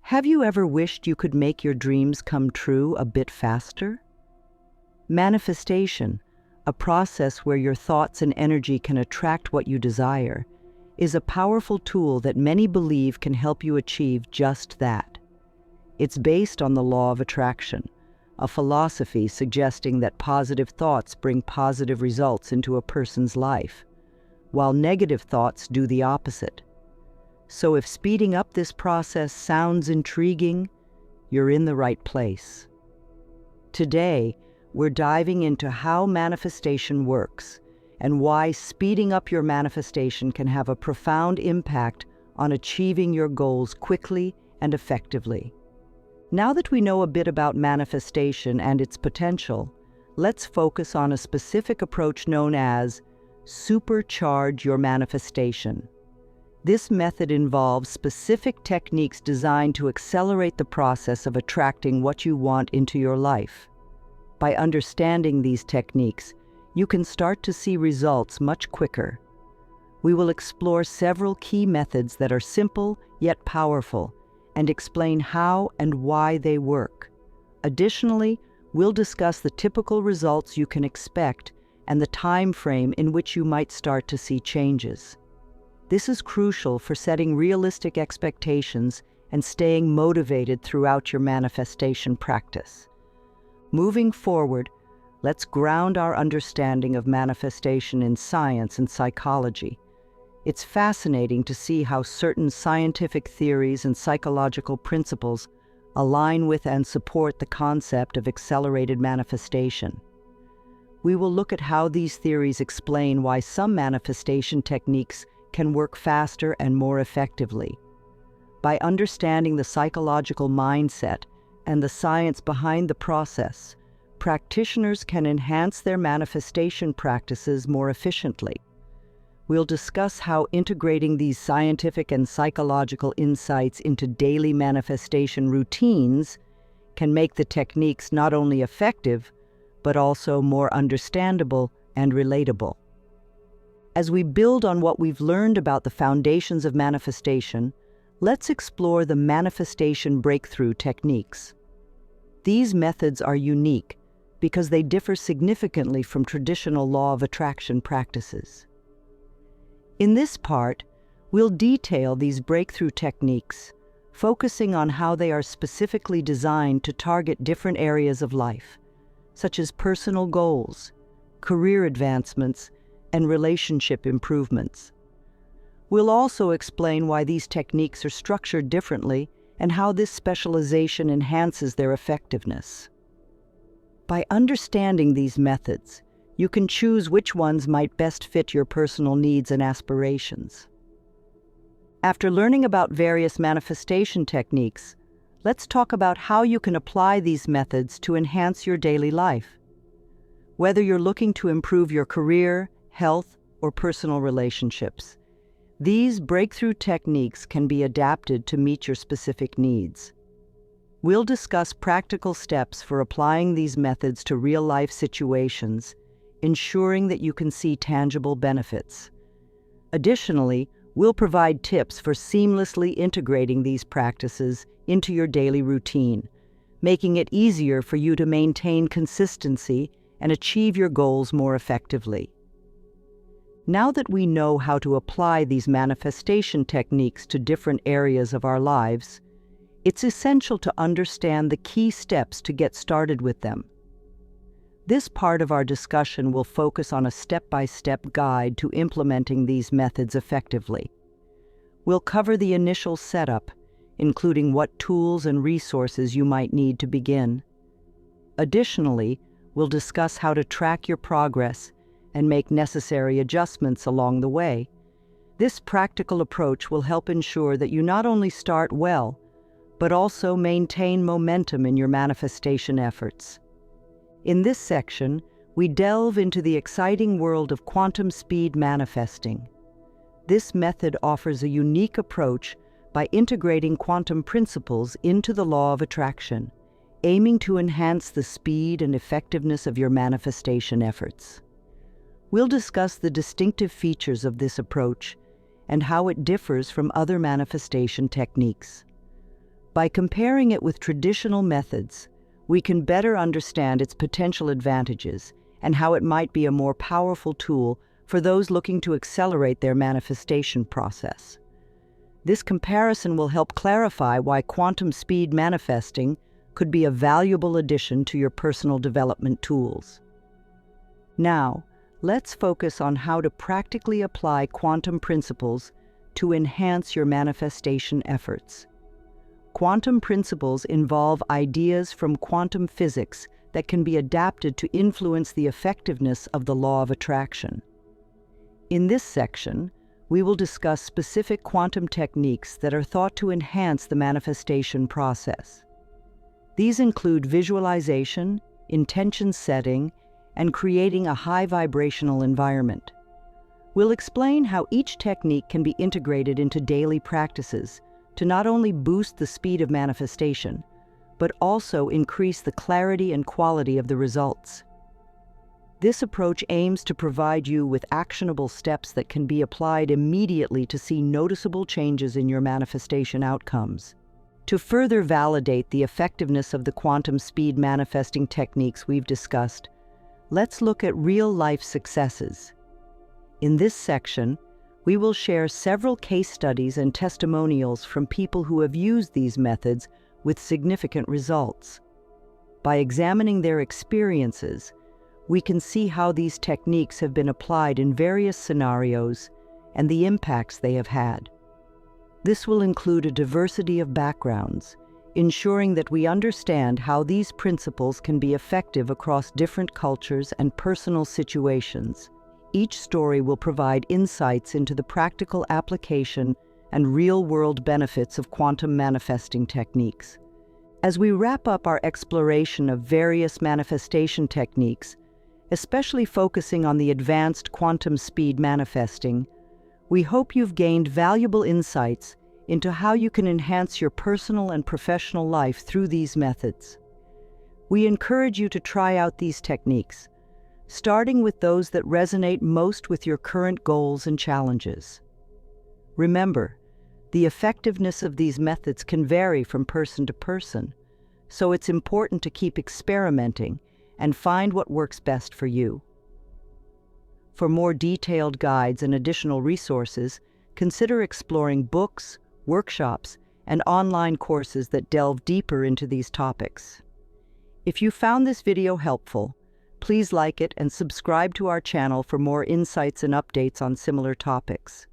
Have you ever wished you could make your dreams come true a bit faster? Manifestation, a process where your thoughts and energy can attract what you desire, is a powerful tool that many believe can help you achieve just that. It's based on the law of attraction, a philosophy suggesting that positive thoughts bring positive results into a person's life, while negative thoughts do the opposite. So if speeding up this process sounds intriguing, you're in the right place. Today, we're diving into how manifestation works and why speeding up your manifestation can have a profound impact on achieving your goals quickly and effectively. Now that we know a bit about manifestation and its potential, let's focus on a specific approach known as supercharge your manifestation. This method involves specific techniques designed to accelerate the process of attracting what you want into your life. By understanding these techniques, you can start to see results much quicker. We will explore several key methods that are simple yet powerful and explain how and why they work. Additionally, we'll discuss the typical results you can expect and the time frame in which you might start to see changes. This is crucial for setting realistic expectations and staying motivated throughout your manifestation practice. Moving forward, let's ground our understanding of manifestation in science and psychology. It's fascinating to see how certain scientific theories and psychological principles align with and support the concept of accelerated manifestation. We will look at how these theories explain why some manifestation techniques can work faster and more effectively. By understanding the psychological mindset and the science behind the process, practitioners can enhance their manifestation practices more efficiently. We'll discuss how integrating these scientific and psychological insights into daily manifestation routines can make the techniques not only effective, but also more understandable and relatable. As we build on what we've learned about the foundations of manifestation, let's explore the manifestation breakthrough techniques. These methods are unique because they differ significantly from traditional law of attraction practices. In this part, we'll detail these breakthrough techniques, focusing on how they are specifically designed to target different areas of life, such as personal goals, career advancements, and relationship improvements. We'll also explain why these techniques are structured differently and how this specialization enhances their effectiveness. By understanding these methods, you can choose which ones might best fit your personal needs and aspirations. After learning about various manifestation techniques, let's talk about how you can apply these methods to enhance your daily life. Whether you're looking to improve your career, health, or personal relationships, these breakthrough techniques can be adapted to meet your specific needs. We'll discuss practical steps for applying these methods to real-life situations, ensuring that you can see tangible benefits. Additionally, we'll provide tips for seamlessly integrating these practices into your daily routine, making it easier for you to maintain consistency and achieve your goals more effectively. Now that we know how to apply these manifestation techniques to different areas of our lives, it's essential to understand the key steps to get started with them. This part of our discussion will focus on a step-by-step guide to implementing these methods effectively. We'll cover the initial setup, including what tools and resources you might need to begin. Additionally, we'll discuss how to track your progress and make necessary adjustments along the way. This practical approach will help ensure that you not only start well, but also maintain momentum in your manifestation efforts. In this section, we delve into the exciting world of quantum speed manifesting. This method offers a unique approach by integrating quantum principles into the law of attraction, aiming to enhance the speed and effectiveness of your manifestation efforts. We'll discuss the distinctive features of this approach and how it differs from other manifestation techniques. By comparing it with traditional methods, we can better understand its potential advantages and how it might be a more powerful tool for those looking to accelerate their manifestation process. This comparison will help clarify why quantum speed manifesting could be a valuable addition to your personal development tools. Now, let's focus on how to practically apply quantum principles to enhance your manifestation efforts. Quantum principles involve ideas from quantum physics that can be adapted to influence the effectiveness of the law of attraction. In this section, we will discuss specific quantum techniques that are thought to enhance the manifestation process. These include visualization, intention setting, and creating a high vibrational environment. We'll explain how each technique can be integrated into daily practices to not only boost the speed of manifestation, but also increase the clarity and quality of the results. This approach aims to provide you with actionable steps that can be applied immediately to see noticeable changes in your manifestation outcomes. To further validate the effectiveness of the quantum speed manifesting techniques we've discussed, let's look at real-life successes. In this section, we will share several case studies and testimonials from people who have used these methods with significant results. By examining their experiences, we can see how these techniques have been applied in various scenarios and the impacts they have had. This will include a diversity of backgrounds, ensuring that we understand how these principles can be effective across different cultures and personal situations. Each story will provide insights into the practical application and real-world benefits of quantum manifesting techniques. As we wrap up our exploration of various manifestation techniques, especially focusing on the advanced quantum speed manifesting, we hope you've gained valuable insights into how you can enhance your personal and professional life through these methods. We encourage you to try out these techniques, starting with those that resonate most with your current goals and challenges. Remember, the effectiveness of these methods can vary from person to person, so it's important to keep experimenting and find what works best for you. For more detailed guides and additional resources, consider exploring books, workshops, and online courses that delve deeper into these topics. If you found this video helpful, please like it and subscribe to our channel for more insights and updates on similar topics.